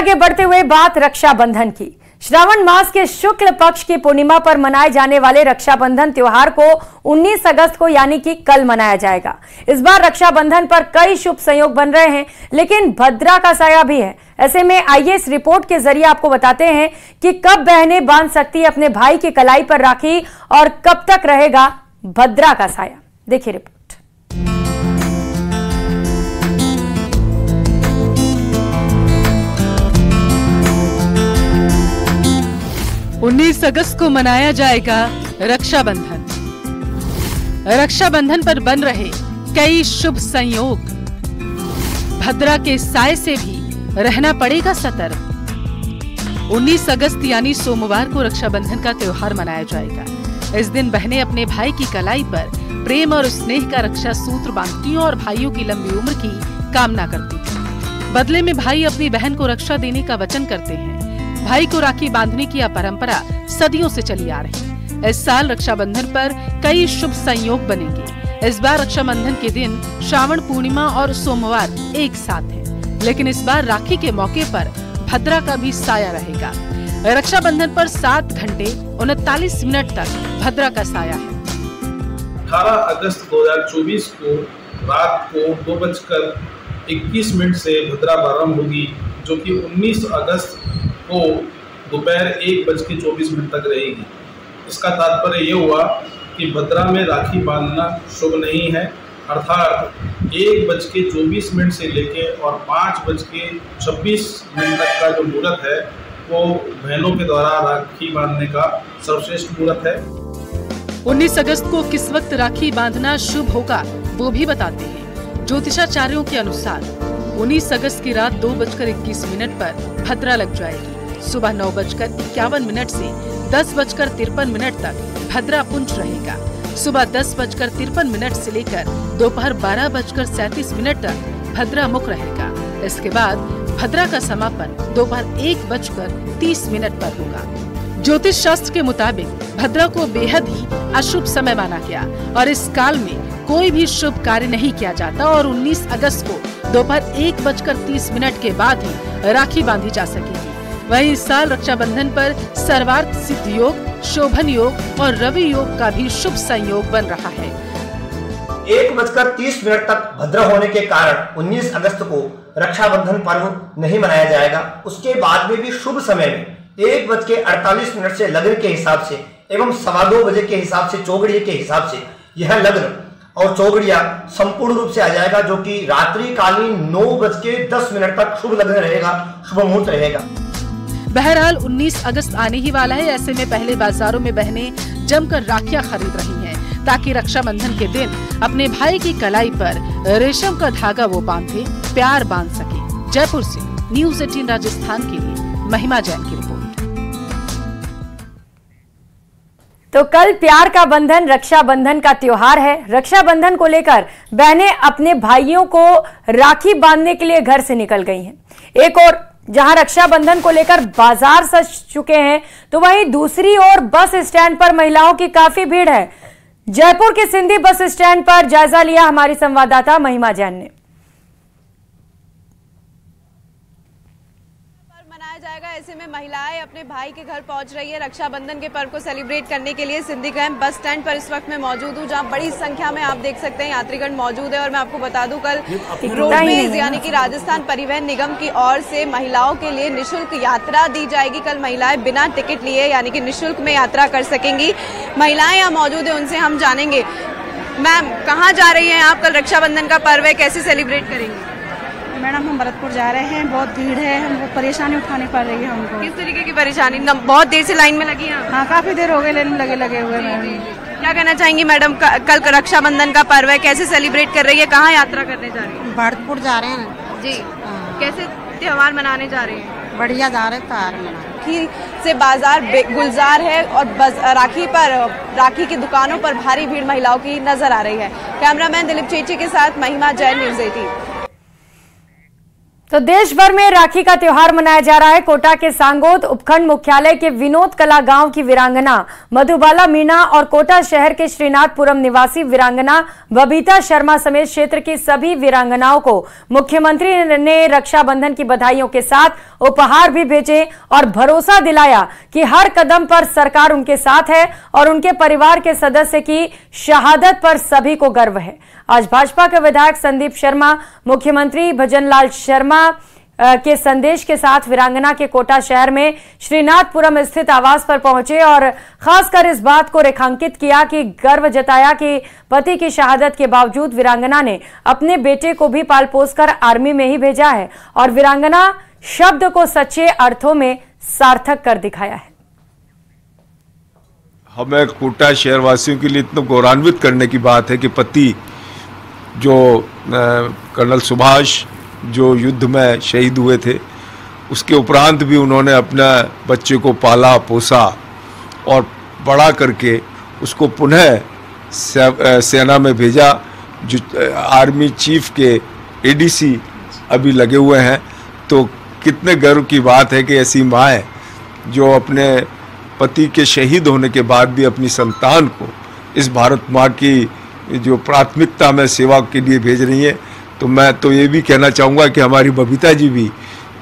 आगे बढ़ते हुए बात रक्षाबंधन की। श्रावण मास के शुक्ल पक्ष की पूर्णिमा पर मनाए जाने वाले रक्षाबंधन त्योहार को 19 अगस्त को यानी कि कल मनाया जाएगा। इस बार रक्षाबंधन पर कई शुभ संयोग बन रहे हैं, लेकिन भद्रा का साया भी है। ऐसे में आइए इस रिपोर्ट के जरिए आपको बताते हैं कि कब बहनें बांध सकती है अपने भाई की कलाई पर राखी और कब तक रहेगा भद्रा का साया। देखिए रिपोर्ट। 19 अगस्त को मनाया जाएगा रक्षाबंधन। रक्षाबंधन पर बन रहे कई शुभ संयोग। भद्रा के साए से भी रहना पड़ेगा सतर्क। 19 अगस्त यानी सोमवार को रक्षाबंधन का त्योहार मनाया जाएगा। इस दिन बहनें अपने भाई की कलाई पर प्रेम और स्नेह का रक्षा सूत्र बांधती हैं और भाइयों की लंबी उम्र की कामना करती हैं। बदले में भाई अपनी बहन को रक्षा देने का वचन करते हैं। भाई को राखी बांधने की यह परंपरा सदियों से चली आ रही है। इस साल रक्षाबंधन पर कई शुभ संयोग बनेंगे। इस बार रक्षाबंधन के दिन श्रावण पूर्णिमा और सोमवार एक साथ है, लेकिन इस बार राखी के मौके पर भद्रा का भी साया रहेगा। रक्षाबंधन पर 7 घंटे 39 मिनट तक भद्रा का साया है। 18 अगस्त 2024 को रात को 2:21 से भद्रा प्रारंभ होगी, जो कि 19 अगस्त को दोपहर 1:24 तक रहेगी। इसका तात्पर्य ये हुआ कि भद्रा में राखी बांधना शुभ नहीं है, अर्थात 1:24 से लेके और 5:26 तक का जो मुहूर्त है वो बहनों के द्वारा राखी बांधने का सर्वश्रेष्ठ मुहूर्त है। 19 अगस्त को किस वक्त राखी बांधना शुभ होगा वो भी बताते हैं। ज्योतिषाचार्यों के अनुसार 19 अगस्त की रात 2:21 पर भद्रा लग जाएगी। सुबह 9:51 से 10:53 तक भद्रा पुंज रहेगा। सुबह 10:53 से लेकर दोपहर 12:37 तक भद्रा मुख रहेगा। इसके बाद भद्रा का समापन दोपहर 1:30 पर होगा। ज्योतिष शास्त्र के मुताबिक भद्रा को बेहद ही अशुभ समय माना गया और इस काल में कोई भी शुभ कार्य नहीं किया जाता और 19 अगस्त को दोपहर 1:30 के बाद ही राखी बांधी जा सकेगी। वहीं इस साल रक्षाबंधन पर सर्वार्थ सिद्ध योग, शोभन योग और रवि योग का भी शुभ संयोग बन रहा है। 1:30 तक भद्रा होने के कारण 19 अगस्त को रक्षाबंधन पर्व नहीं मनाया जाएगा। उसके बाद में भी शुभ समय में 1:48 से लग्न के हिसाब से एवं 2:15 बजे के हिसाब से चौगड़िया के हिसाब से यह लग्न और चौगड़िया संपूर्ण रूप से आ जाएगा, जो कि रात्रि कालीन 9:10 तक शुभ लग्न रहेगा, शुभ मुहूर्त रहेगा। बहरहाल 19 अगस्त आने ही वाला है। ऐसे में पहले बाजारों में बहनें जमकर राखियां खरीद रही हैं, ताकि रक्षाबंधन के दिन अपने भाई की कलाई पर रेशम का धागा वो बांधे, प्यार बांध सके। जयपुर से न्यूज़ 18 राजस्थान के लिए महिमा जैन की रिपोर्ट। तो कल प्यार का बंधन रक्षाबंधन का त्योहार है। रक्षाबंधन को लेकर बहनें अपने भाइयों को राखी बांधने के लिए घर से निकल गई हैं। एक और जहां रक्षाबंधन को लेकर बाजार सज चुके हैं, तो वहीं दूसरी ओर बस स्टैंड पर महिलाओं की काफी भीड़ है। जयपुर के सिंधी बस स्टैंड पर जायजा लिया हमारी संवाददाता महिमा जैन ने। मनाया जाएगा, ऐसे में महिलाएं अपने भाई के घर पहुंच रही है रक्षाबंधन के पर्व को सेलिब्रेट करने के लिए। सिंधी कैंप बस स्टैंड पर इस वक्त मैं मौजूद हूं, जहां बड़ी संख्या में आप देख सकते हैं यात्रीगण मौजूद है। और मैं आपको बता दूं, कल रोडवेज यानी कि राजस्थान परिवहन निगम की ओर से महिलाओं के लिए निःशुल्क यात्रा दी जाएगी। कल महिलाएं बिना टिकट लिए यानी कि निःशुल्क में यात्रा कर सकेंगी। महिलाएं यहाँ मौजूद है, उनसे हम जानेंगे। मैम, कहाँ जा रही है आप? कल रक्षाबंधन का पर्व है, कैसे सेलिब्रेट करेंगे? मैडम, हम भरतपुर जा रहे हैं, बहुत भीड़ है, हमको परेशानी उठानी पड़ रही है हमको। किस तरीके की परेशानी? बहुत देर से लाइन में लगी हैं? हाँ, काफी देर हो गई लाइन में लगे हुए हैं। क्या कहना चाहेंगी मैडम, कल रक्षाबंधन का पर्व है, कैसे सेलिब्रेट कर रही है? कहाँ यात्रा करने जा रही है? भरतपुर जा रहे हैं जी। कैसे त्योहार मनाने जा रहे हैं? बढ़िया जा रहे हैं। राखी से बाजार गुलजार है और राखी की दुकानों पर भारी भीड़ महिलाओं की नजर आ रही है। कैमरामैन दिलीप चेची के साथ महिमा जैन, न्यूज़ 18। तो देश भर में राखी का त्योहार मनाया जा रहा है। कोटा के सांगोद उपखंड मुख्यालय के विनोद कला गांव की वीरांगना मधुबाला मीणा और कोटा शहर के श्रीनाथपुरम निवासी वीरांगना बबीता शर्मा समेत क्षेत्र की सभी वीरांगनाओं को मुख्यमंत्री ने रक्षाबंधन की बधाइयों के साथ उपहार भी भेजे और भरोसा दिलाया कि हर कदम पर सरकार उनके साथ है और उनके परिवार के सदस्य की शहादत पर सभी को गर्व है। आज भाजपा के विधायक संदीप शर्मा मुख्यमंत्री भजनलाल शर्मा के संदेश के साथ वीरांगना के कोटा शहर में श्रीनाथपुरम स्थित आवास पर पहुंचे और खासकर इस बात को रेखांकित किया कि गर्व जताया कि पति की शहादत के बावजूद वीरांगना ने अपने बेटे को भी पाल पोस कर आर्मी में ही भेजा है और वीरांगना शब्द को सच्चे अर्थों में सार्थक कर दिखाया है। हमें कोटा शहरवासियों के लिए इतना गौरवान्वित करने की बात है कि पति जो कर्नल सुभाष जो युद्ध में शहीद हुए थे, उसके उपरांत भी उन्होंने अपने बच्चे को पाला पोसा और बड़ा करके उसको पुनः सेना में भेजा। जो आर्मी चीफ के एडीसी अभी लगे हुए हैं, तो कितने गर्व की बात है कि ऐसी माँ जो अपने पति के शहीद होने के बाद भी अपनी संतान को इस भारत माँ की जो प्राथमिकता में सेवा के लिए भेज रही है। तो मैं तो ये भी कहना चाहूँगा कि हमारी बबीता जी भी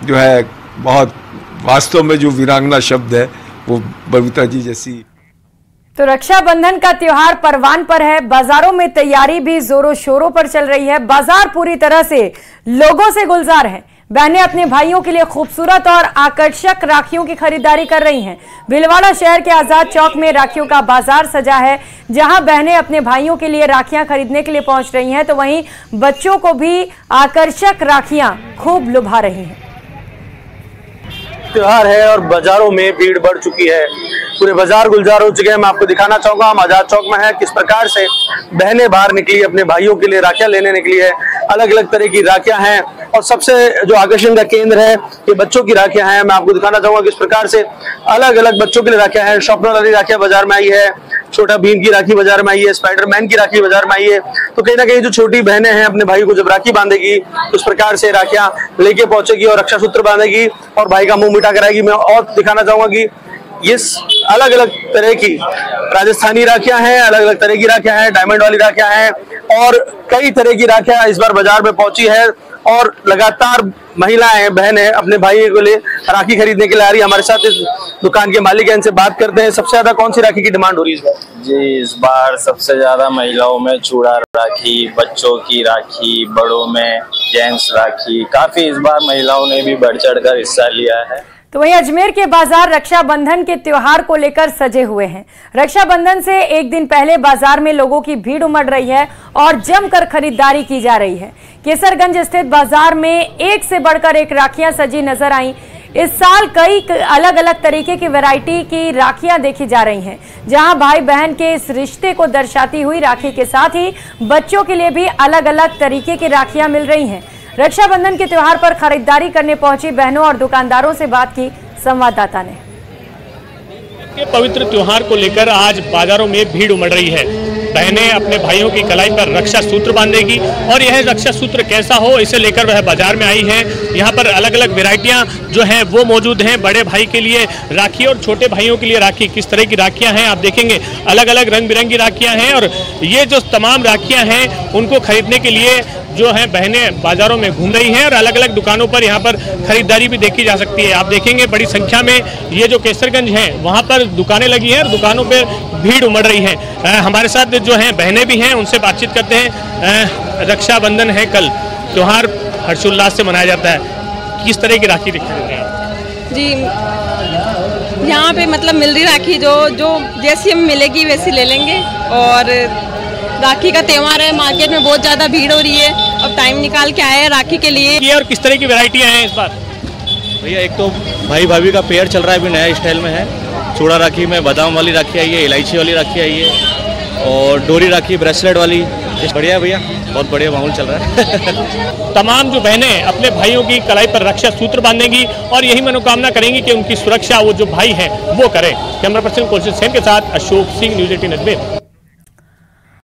जो है बहुत वास्तव में जो वीरांगना शब्द है वो बबीता जी जैसी। तो रक्षाबंधन का त्योहार परवान पर है। बाजारों में तैयारी भी जोरों शोरों पर चल रही है। बाजार पूरी तरह से लोगों से गुलजार है। बहनें अपने भाइयों के लिए खूबसूरत और आकर्षक राखियों की खरीदारी कर रही हैं। भीलवाड़ा शहर के आजाद चौक में राखियों का बाजार सजा है, जहां बहनें अपने भाइयों के लिए राखियां खरीदने के लिए पहुंच रही हैं, तो वहीं बच्चों को भी आकर्षक राखियां खूब लुभा रही हैं। त्योहार है और बाजारों में भीड़ बढ़ चुकी है, पूरे बाजार गुलजार हो चुके हैं। मैं आपको दिखाना चाहूंगा, हम आजाद चौक में हैं, किस प्रकार से बहनें बाहर निकली अपने भाइयों के लिए राखियां लेने निकली है। अलग अलग तरह की राखियां हैं और सबसे जो आकर्षण का केंद्र है ये बच्चों की राखियां हैं। मैं आपको दिखाना चाहूंगा किस प्रकार से अलग अलग बच्चों के लिए राखियां हैं। शॉपनर वाली राखियां बाजार में आई है, छोटा भीम की राखी बाजार में आई है, स्पाइडरमैन की राखी बाजार में आई है। तो कहीं ना कहीं जो छोटी बहनें हैं अपने भाई को जब राखी बांधेगी उस प्रकार से राखियां लेके पहुंचेगी और रक्षा सूत्र बांधेगी और भाई का मुंह मीठा कराएगी। मैं और दिखाना चाहूंगा कि ये अलग अलग तरह की राजस्थानी राखियां हैं, अलग अलग तरह की राखियां हैं, डायमंड वाली राखियां हैं और कई तरह की राखियां इस बार बाजार में पहुंची है और लगातार महिलाएं बहनें अपने भाई को लिए राखी खरीदने के लिए आ रही है। हमारे साथ इस दुकान के मालिक हैं, इनसे बात करते हैं। सबसे ज्यादा कौन सी राखी की डिमांड हो रही है जी? इस बार सबसे ज्यादा महिलाओं में चूड़ा राखी, बच्चों की राखी, बड़ों में जेंट्स राखी, काफी इस बार महिलाओं ने भी बढ़ चढ़ कर हिस्सा लिया है। तो वहीं अजमेर के बाजार रक्षाबंधन के त्योहार को लेकर सजे हुए हैं। रक्षाबंधन से एक दिन पहले बाजार में लोगों की भीड़ उमड़ रही है और जमकर खरीदारी की जा रही है। केसरगंज स्थित बाजार में एक से बढ़कर एक राखियां सजी नजर आई। इस साल कई अलग अलग तरीके की वैरायटी की राखियां देखी जा रही हैं, जहां भाई बहन के इस रिश्ते को दर्शाती हुई राखी के साथ ही बच्चों के लिए भी अलग अलग तरीके की राखियां मिल रही हैं। रक्षाबंधन के त्योहार पर खरीदारी करने पहुंची बहनों और दुकानदारों से बात की संवाददाता ने। पवित्र त्योहार को लेकर आज बाजारों में भीड़ उमड़ रही है। बहनें अपने भाइयों की कलाई पर रक्षा सूत्र बांधेगी और यह रक्षा सूत्र कैसा हो इसे लेकर वह बाजार में आई है। यहाँ पर अलग अलग वैरायटियाँ जो हैं वो मौजूद हैं। बड़े भाई के लिए राखी और छोटे भाइयों के लिए राखी, किस तरह की राखियाँ हैं आप देखेंगे। अलग अलग रंग बिरंगी राखियाँ हैं और ये जो तमाम राखियाँ हैं उनको खरीदने के लिए जो है बहनें बाजारों में घूम रही हैं और अलग अलग दुकानों पर यहाँ पर खरीदारी भी देखी जा सकती है। आप देखेंगे बड़ी संख्या में ये जो केसरगंज है वहाँ पर दुकानें लगी हैं और दुकानों पे भीड़ उमड़ रही है। हमारे साथ जो हैं बहनें भी हैं, उनसे बातचीत करते हैं। रक्षाबंधन है कल, त्योहार हर्षोल्लास से मनाया जाता है, किस तरह की राखी दिखा रहे हैं जी? यहाँ पे मतलब मिल रही राखी जो जैसी हमें मिलेगी वैसी ले लेंगे। और राखी का त्योहार है, मार्केट में बहुत ज़्यादा भीड़ हो रही है, अब टाइम निकाल के आए हैं राखी के लिए। ये और किस तरह की वैरायटियाँ हैं इस बार? भैया एक तो भाई भाभी का पेयर चल रहा है, अभी नया स्टाइल में है। चूड़ा राखी में बादाम वाली राखी आई है, इलायची वाली राखी आई है और डोरी राखी ब्रेसलेट वाली। बढ़िया है भैया, बहुत बढ़िया माहौल चल रहा है। तमाम जो बहनें अपने भाइयों की कलाई पर रक्षा सूत्र बांधेंगी और यही मनोकामना करेंगी कि उनकी सुरक्षा वो जो भाई हैं वो करें। कैमरा पर्सन कौशिक सेन के साथ अशोक सिंह, न्यूज़ 18 अजमेर।